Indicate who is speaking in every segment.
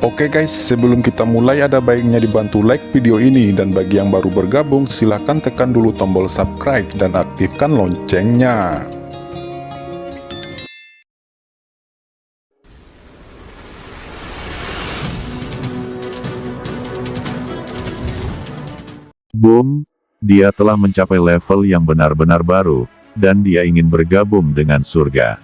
Speaker 1: Oke guys, sebelum kita mulai ada baiknya dibantu like video ini, dan bagi yang baru bergabung silahkan tekan dulu tombol subscribe dan aktifkan loncengnya.
Speaker 2: Boom, dia telah mencapai level yang benar-benar baru, dan dia ingin bergabung dengan surga.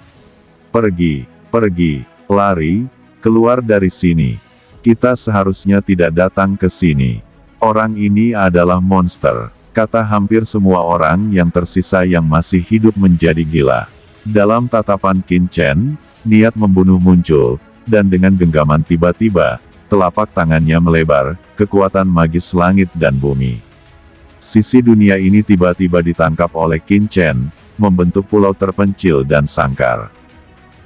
Speaker 2: Pergi, lari, keluar dari sini. Kita seharusnya tidak datang ke sini. Orang ini adalah monster, kata hampir semua orang yang tersisa yang masih hidup menjadi gila. Dalam tatapan Qin Chen, niat membunuh muncul, dan dengan genggaman tiba-tiba, telapak tangannya melebar, kekuatan magis langit dan bumi. Sisi dunia ini tiba-tiba ditangkap oleh Qin Chen, membentuk pulau terpencil dan sangkar.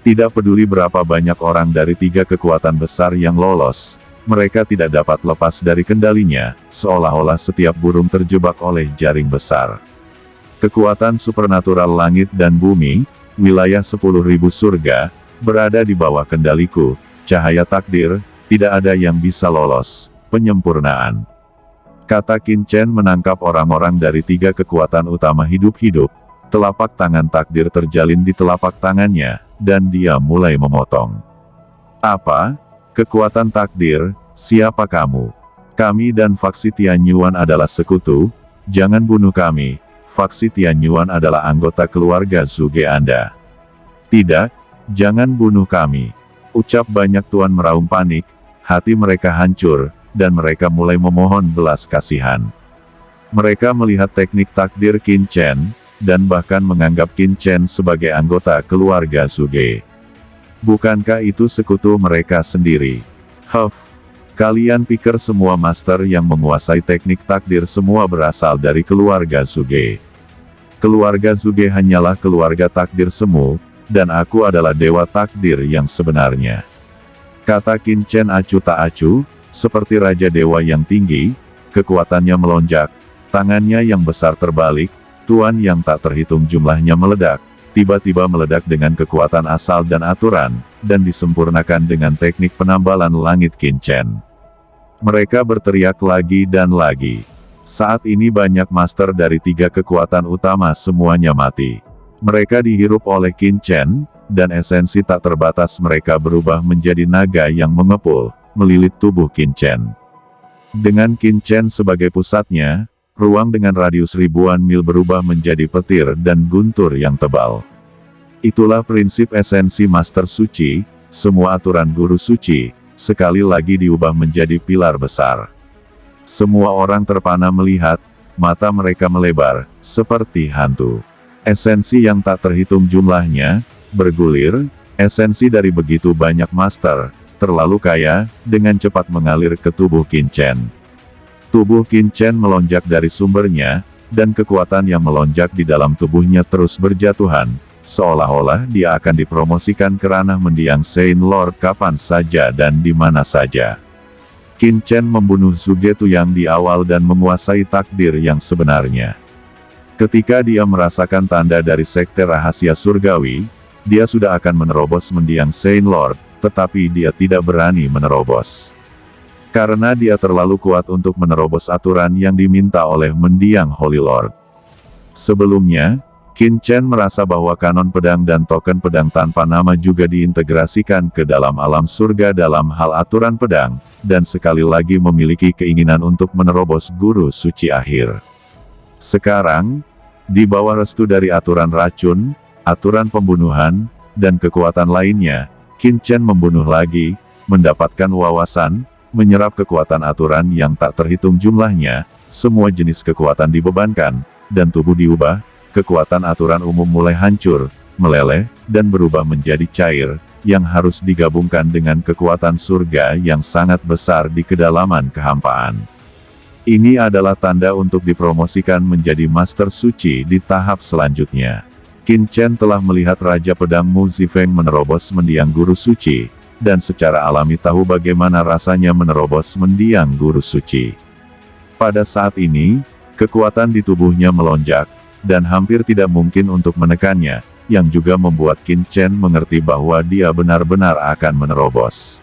Speaker 2: Tidak peduli berapa banyak orang dari tiga kekuatan besar yang lolos, mereka tidak dapat lepas dari kendalinya, seolah-olah setiap burung terjebak oleh jaring besar. Kekuatan supernatural langit dan bumi, wilayah 10.000 surga, berada di bawah kendaliku, cahaya takdir, tidak ada yang bisa lolos, penyempurnaan. Kata Qin Chen menangkap orang-orang dari tiga kekuatan utama hidup-hidup, telapak tangan takdir terjalin di telapak tangannya, dan dia mulai memotong. Apa? Kekuatan takdir, siapa kamu? Kami dan faksi Tianyuan adalah sekutu, jangan bunuh kami, faksi Tianyuan adalah anggota keluarga Zhuge Anda. Tidak, jangan bunuh kami. Ucap banyak tuan meraung panik, hati mereka hancur, dan mereka mulai memohon belas kasihan. Mereka melihat teknik takdir Qin Chen, dan bahkan menganggap Qin Chen sebagai anggota keluarga Zhuge. Bukankah itu sekutu mereka sendiri? Huff, kalian pikir semua master yang menguasai teknik takdir semua berasal dari keluarga Zhuge? Keluarga Zhuge hanyalah keluarga takdir semu, dan aku adalah dewa takdir yang sebenarnya. Kata Qin Chen acuh tak acuh, seperti raja dewa yang tinggi, kekuatannya melonjak, tangannya yang besar terbalik, tuan yang tak terhitung jumlahnya meledak, tiba-tiba meledak dengan kekuatan asal dan aturan, dan disempurnakan dengan teknik penambalan langit Qin Chen. Mereka berteriak lagi dan lagi. Saat ini banyak master dari tiga kekuatan utama semuanya mati. Mereka dihirup oleh Qin Chen, dan esensi tak terbatas mereka berubah menjadi naga yang mengepul, melilit tubuh Qin Chen. Dengan Qin Chen sebagai pusatnya, ruang dengan radius ribuan mil berubah menjadi petir dan guntur yang tebal. Itulah prinsip esensi Master Suci, semua aturan guru suci, sekali lagi diubah menjadi pilar besar. Semua orang terpana melihat, mata mereka melebar, seperti hantu. Esensi yang tak terhitung jumlahnya, bergulir, esensi dari begitu banyak master, terlalu kaya, dengan cepat mengalir ke tubuh Qin Chen. Tubuh Qin Chen melonjak dari sumbernya, dan kekuatan yang melonjak di dalam tubuhnya terus berjatuhan, seolah-olah dia akan dipromosikan ke ranah mendiang Saint Lord kapan saja dan di mana saja. Qin Chen membunuh Zhuge Tuyang di awal dan menguasai takdir yang sebenarnya. Ketika dia merasakan tanda dari sekte rahasia surgawi, dia sudah akan menerobos mendiang Saint Lord, tetapi dia tidak berani menerobos. Karena dia terlalu kuat untuk menerobos aturan yang diminta oleh mendiang Holy Lord. Sebelumnya, Qin Chen merasa bahwa kanon pedang dan token pedang tanpa nama juga diintegrasikan ke dalam alam surga dalam hal aturan pedang, dan sekali lagi memiliki keinginan untuk menerobos guru suci akhir. Sekarang, di bawah restu dari aturan racun, aturan pembunuhan, dan kekuatan lainnya, Qin Chen membunuh lagi, mendapatkan wawasan, menyerap kekuatan aturan yang tak terhitung jumlahnya, semua jenis kekuatan dibebankan, dan tubuh diubah, kekuatan aturan umum mulai hancur, meleleh, dan berubah menjadi cair, yang harus digabungkan dengan kekuatan surga yang sangat besar di kedalaman kehampaan. Ini adalah tanda untuk dipromosikan menjadi Master Suci di tahap selanjutnya. Qin Chen telah melihat Raja Pedang Mu Zifeng menerobos mendiang Guru Suci, dan secara alami tahu bagaimana rasanya menerobos mendiang Guru Suci. Pada saat ini, kekuatan di tubuhnya melonjak, dan hampir tidak mungkin untuk menekannya, yang juga membuat Qin Chen mengerti bahwa dia benar-benar akan menerobos.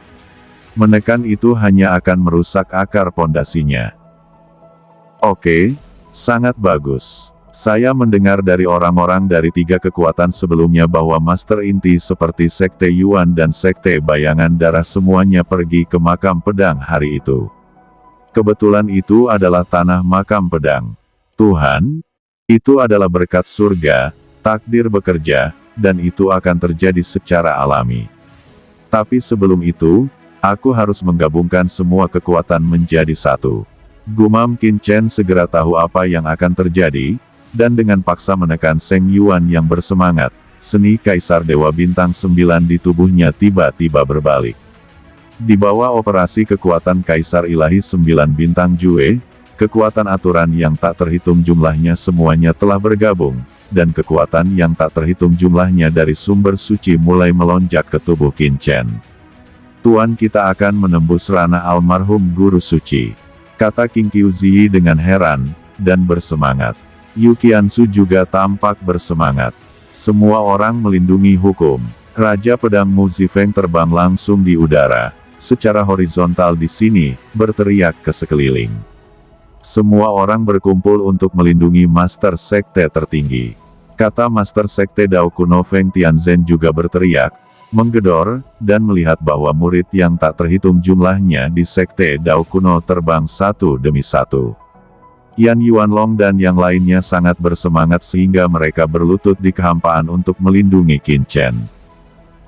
Speaker 2: Menekan itu hanya akan merusak akar pondasinya. Oke, sangat bagus. Saya mendengar dari orang-orang dari 3 kekuatan sebelumnya bahwa master inti seperti Sekte Yuan dan Sekte Bayangan Darah semuanya pergi ke makam pedang hari itu. Kebetulan itu adalah tanah makam pedang. Tuhan, itu adalah berkat surga, takdir bekerja, dan itu akan terjadi secara alami. Tapi sebelum itu, aku harus menggabungkan semua kekuatan menjadi satu. Gumam Qin Chen segera tahu apa yang akan terjadi, dan dengan paksa menekan Seng Yuan yang bersemangat, seni Kaisar Dewa Bintang 9 di tubuhnya tiba-tiba berbalik. Di bawah operasi kekuatan Kaisar Ilahi 9 Bintang Jue, kekuatan aturan yang tak terhitung jumlahnya semuanya telah bergabung, dan kekuatan yang tak terhitung jumlahnya dari sumber suci mulai melonjak ke tubuh Qin Chen. Tuan, kita akan menembus ranah almarhum Guru Suci, kata King Qiuzi dengan heran, dan bersemangat. Yu Qiansu juga tampak bersemangat. Semua orang melindungi hukum. Raja Pedang Mu Zifeng terbang langsung di udara, secara horizontal di sini, berteriak ke sekeliling. Semua orang berkumpul untuk melindungi Master Sekte tertinggi. Kata Master Sekte Dao Kuno Feng Tianzhen juga berteriak, menggedor, dan melihat bahwa murid yang tak terhitung jumlahnya di Sekte Dao Kuno terbang satu demi satu. Yan Yuanlong dan yang lainnya sangat bersemangat sehingga mereka berlutut di kehampaan untuk melindungi Qin Chen.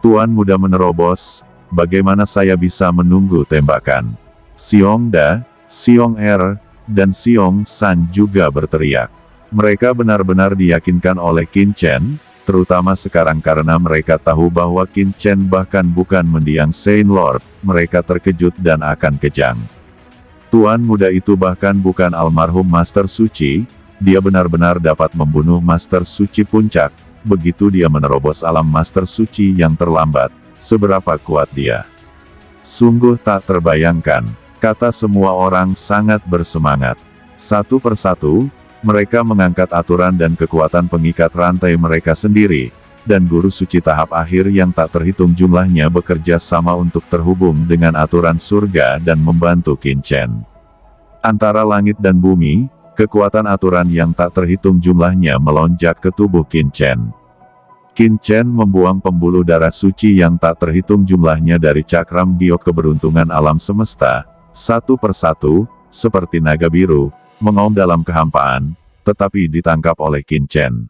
Speaker 2: Tuan muda menerobos, bagaimana saya bisa menunggu tembakan? Xiong Da, Xiong Er, dan Xiong San juga berteriak. Mereka benar-benar diyakinkan oleh Qin Chen, terutama sekarang karena mereka tahu bahwa Qin Chen bahkan bukan mendiang Saint Lord, mereka terkejut dan akan kejang. Tuan muda itu bahkan bukan almarhum Master Suci, dia benar-benar dapat membunuh Master Suci Puncak, begitu dia menerobos alam Master Suci yang terlambat, seberapa kuat dia. Sungguh tak terbayangkan, kata semua orang sangat bersemangat. Satu persatu, mereka mengangkat aturan dan kekuatan pengikat rantai mereka sendiri, dan Guru Suci tahap akhir yang tak terhitung jumlahnya bekerja sama untuk terhubung dengan aturan surga dan membantu Qin Chen. Antara langit dan bumi, kekuatan aturan yang tak terhitung jumlahnya melonjak ke tubuh Qin Chen. Qin Chen membuang pembuluh darah suci yang tak terhitung jumlahnya dari cakram giok keberuntungan alam semesta, satu persatu, seperti naga biru, mengaum dalam kehampaan, tetapi ditangkap oleh Qin Chen.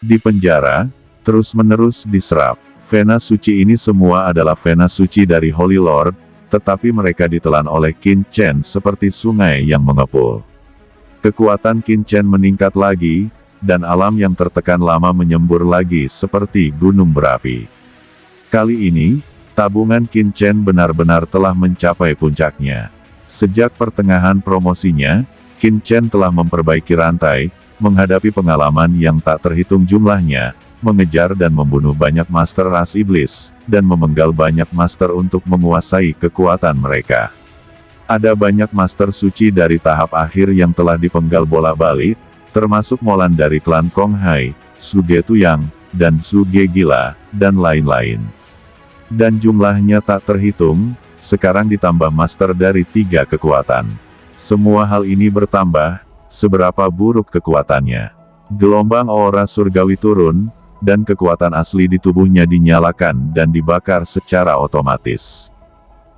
Speaker 2: Di penjara, terus-menerus diserap. Vena suci ini semua adalah vena suci dari Holy Lord, tetapi mereka ditelan oleh Qin Chen seperti sungai yang mengepul. Kekuatan Qin Chen meningkat lagi, dan alam yang tertekan lama menyembur lagi seperti gunung berapi. Kali ini, tabungan Qin Chen benar-benar telah mencapai puncaknya. Sejak pertengahan promosinya, Qin Chen telah memperbaiki rantai, menghadapi pengalaman yang tak terhitung jumlahnya, mengejar dan membunuh banyak master ras iblis, dan memenggal banyak master untuk menguasai kekuatan mereka. Ada banyak master suci dari tahap akhir yang telah dipenggal bola-balik, termasuk Molan dari klan Kong Hai, Suge Tuyang, dan Suge Gila, dan lain-lain. Dan jumlahnya tak terhitung, sekarang ditambah master dari 3 kekuatan. Semua hal ini bertambah, seberapa buruk kekuatannya. Gelombang aura surgawi turun, dan kekuatan asli di tubuhnya dinyalakan dan dibakar secara otomatis.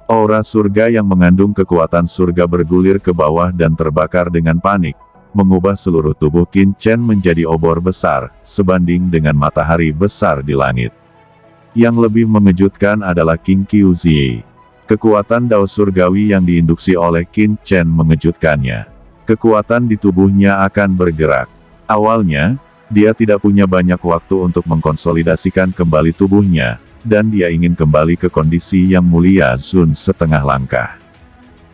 Speaker 2: Aura surga yang mengandung kekuatan surga bergulir ke bawah dan terbakar dengan panik, mengubah seluruh tubuh Qin Chen menjadi obor besar, sebanding dengan matahari besar di langit. Yang lebih mengejutkan adalah King Qiuzi. Kekuatan Dao surgawi yang diinduksi oleh Qin Chen mengejutkannya. Kekuatan di tubuhnya akan bergerak. Awalnya, dia tidak punya banyak waktu untuk mengkonsolidasikan kembali tubuhnya, dan dia ingin kembali ke kondisi yang mulia Zun setengah langkah.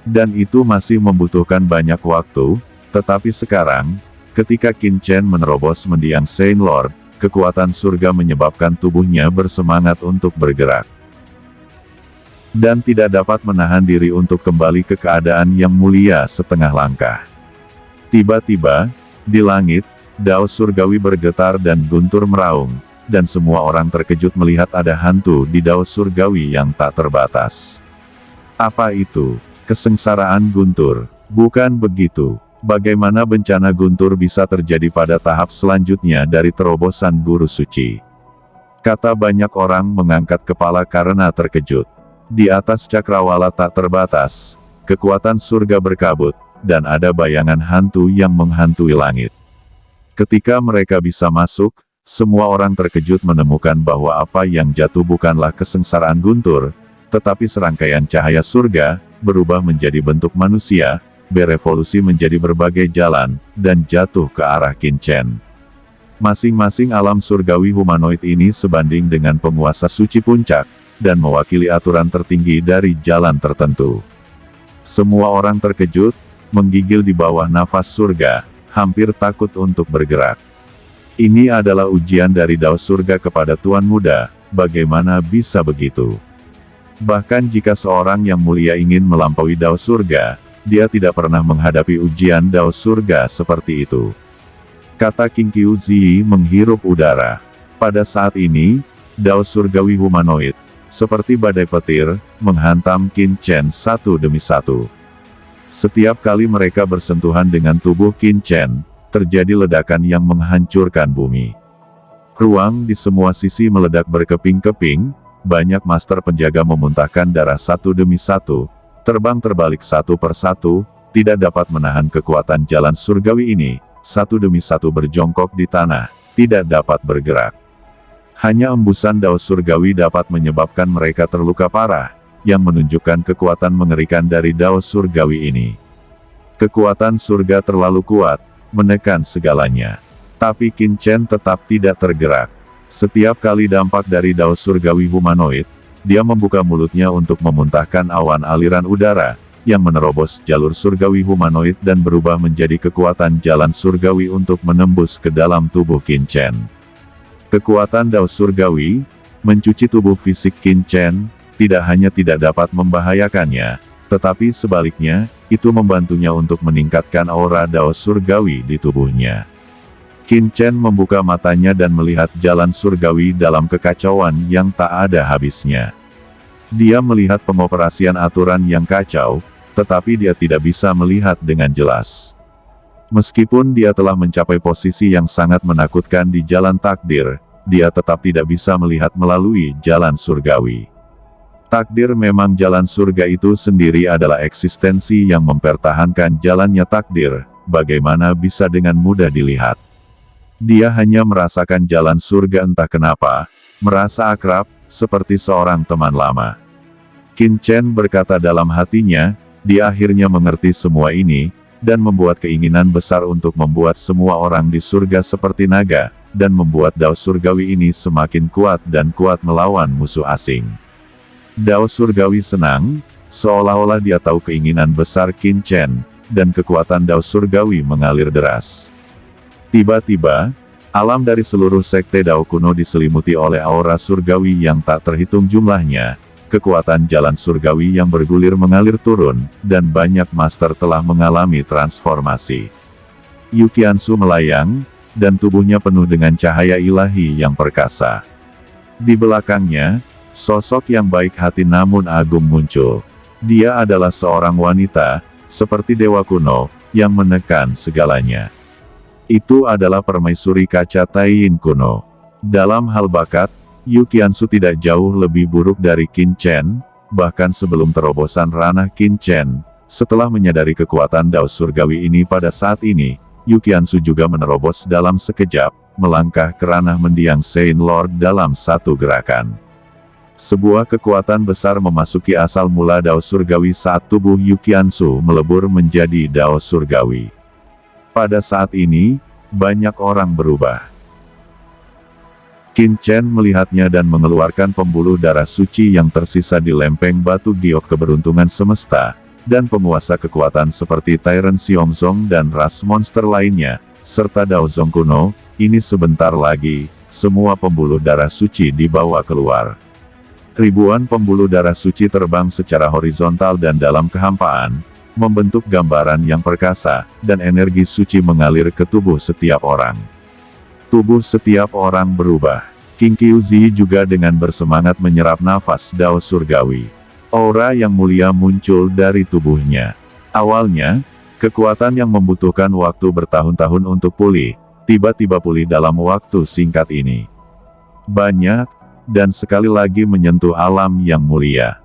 Speaker 2: Dan itu masih membutuhkan banyak waktu, tetapi sekarang, ketika Qin Chen menerobos mendiang Saint Lord, kekuatan surga menyebabkan tubuhnya bersemangat untuk bergerak. Dan tidak dapat menahan diri untuk kembali ke keadaan yang mulia setengah langkah. Tiba-tiba, di langit, Dao surgawi bergetar dan guntur meraung, dan semua orang terkejut melihat ada hantu di Dao surgawi yang tak terbatas. Apa itu? Kesengsaraan guntur. Bukan begitu. Bagaimana bencana guntur bisa terjadi pada tahap selanjutnya dari terobosan guru suci? Kata banyak orang mengangkat kepala karena terkejut. Di atas cakrawala tak terbatas, kekuatan surga berkabut, dan ada bayangan hantu yang menghantui langit. Ketika mereka bisa masuk, semua orang terkejut menemukan bahwa apa yang jatuh bukanlah kesengsaraan guntur, tetapi serangkaian cahaya surga, berubah menjadi bentuk manusia, berevolusi menjadi berbagai jalan, dan jatuh ke arah Qin-Chen. Masing-masing alam surgawi humanoid ini sebanding dengan penguasa suci puncak, dan mewakili aturan tertinggi dari jalan tertentu. Semua orang terkejut, menggigil di bawah nafas surga, hampir takut untuk bergerak. Ini adalah ujian dari Dao surga kepada Tuan Muda, bagaimana bisa begitu? Bahkan jika seorang yang mulia ingin melampaui Dao surga, dia tidak pernah menghadapi ujian Dao surga seperti itu. Kata King Qiu Zi menghirup udara. Pada saat ini, Dao surgawi humanoid, seperti badai petir, menghantam Qin-Chen satu demi satu. Setiap kali mereka bersentuhan dengan tubuh Qin-Chen, terjadi ledakan yang menghancurkan bumi. Ruang di semua sisi meledak berkeping-keping, banyak master penjaga memuntahkan darah satu demi satu, terbang terbalik satu persatu, tidak dapat menahan kekuatan jalan surgawi ini, satu demi satu berjongkok di tanah, tidak dapat bergerak. Hanya embusan Dao surgawi dapat menyebabkan mereka terluka parah, yang menunjukkan kekuatan mengerikan dari Dao surgawi ini. Kekuatan surga terlalu kuat, menekan segalanya. Tapi Qin-Chen tetap tidak tergerak. Setiap kali dampak dari Dao surgawi humanoid, dia membuka mulutnya untuk memuntahkan awan aliran udara, yang menerobos jalur surgawi humanoid dan berubah menjadi kekuatan jalan surgawi untuk menembus ke dalam tubuh Qin-Chen. Kekuatan Dao surgawi, mencuci tubuh fisik Qin-Chen, tidak hanya tidak dapat membahayakannya, tetapi sebaliknya, itu membantunya untuk meningkatkan aura Dao surgawi di tubuhnya. Qin-Chen membuka matanya dan melihat jalan surgawi dalam kekacauan yang tak ada habisnya. Dia melihat pengoperasian aturan yang kacau, tetapi dia tidak bisa melihat dengan jelas. Meskipun dia telah mencapai posisi yang sangat menakutkan di jalan takdir, dia tetap tidak bisa melihat melalui jalan surgawi. Takdir memang jalan surga itu sendiri adalah eksistensi yang mempertahankan jalannya takdir, bagaimana bisa dengan mudah dilihat. Dia hanya merasakan jalan surga entah kenapa, merasa akrab, seperti seorang teman lama. Qin-Chen berkata dalam hatinya, dia akhirnya mengerti semua ini, dan membuat keinginan besar untuk membuat semua orang di surga seperti naga, dan membuat Dao surgawi ini semakin kuat dan kuat melawan musuh asing. Dao surgawi senang, seolah-olah dia tahu keinginan besar Qin-Chen, dan kekuatan Dao surgawi mengalir deras. Tiba-tiba, alam dari seluruh sekte Dao kuno diselimuti oleh aura surgawi yang tak terhitung jumlahnya, kekuatan jalan surgawi yang bergulir mengalir turun, dan banyak master telah mengalami transformasi. Yu Qiansu melayang, dan tubuhnya penuh dengan cahaya ilahi yang perkasa. Di belakangnya, sosok yang baik hati namun agung muncul. Dia adalah seorang wanita, seperti dewa kuno, yang menekan segalanya. Itu adalah permaisuri kaca Taiyin kuno. Dalam hal bakat, Yu Qiansu tidak jauh lebih buruk dari Qin-Chen, bahkan sebelum terobosan ranah Qin-Chen. Setelah menyadari kekuatan Dao surgawi ini pada saat ini, Yu Qiansu juga menerobos dalam sekejap, melangkah ke ranah mendiang Saint Lord dalam satu gerakan. Sebuah kekuatan besar memasuki asal mula Dao surgawi saat tubuh Yu Qiansu melebur menjadi Dao surgawi. Pada saat ini, banyak orang berubah. Qin-Chen melihatnya dan mengeluarkan pembuluh darah suci yang tersisa di lempeng batu giok keberuntungan semesta, dan penguasa kekuatan seperti Tyrant Xiongzong dan ras monster lainnya, serta Dao Zong kuno, ini sebentar lagi, semua pembuluh darah suci dibawa keluar. Ribuan pembuluh darah suci terbang secara horizontal dan dalam kehampaan, membentuk gambaran yang perkasa, dan energi suci mengalir ke tubuh setiap orang. Tubuh setiap orang berubah. King Qiu Zi juga dengan bersemangat menyerap nafas Dao surgawi. Aura yang mulia muncul dari tubuhnya. Awalnya, kekuatan yang membutuhkan waktu bertahun-tahun untuk pulih, tiba-tiba pulih dalam waktu singkat ini. Banyak, dan sekali lagi menyentuh alam yang mulia.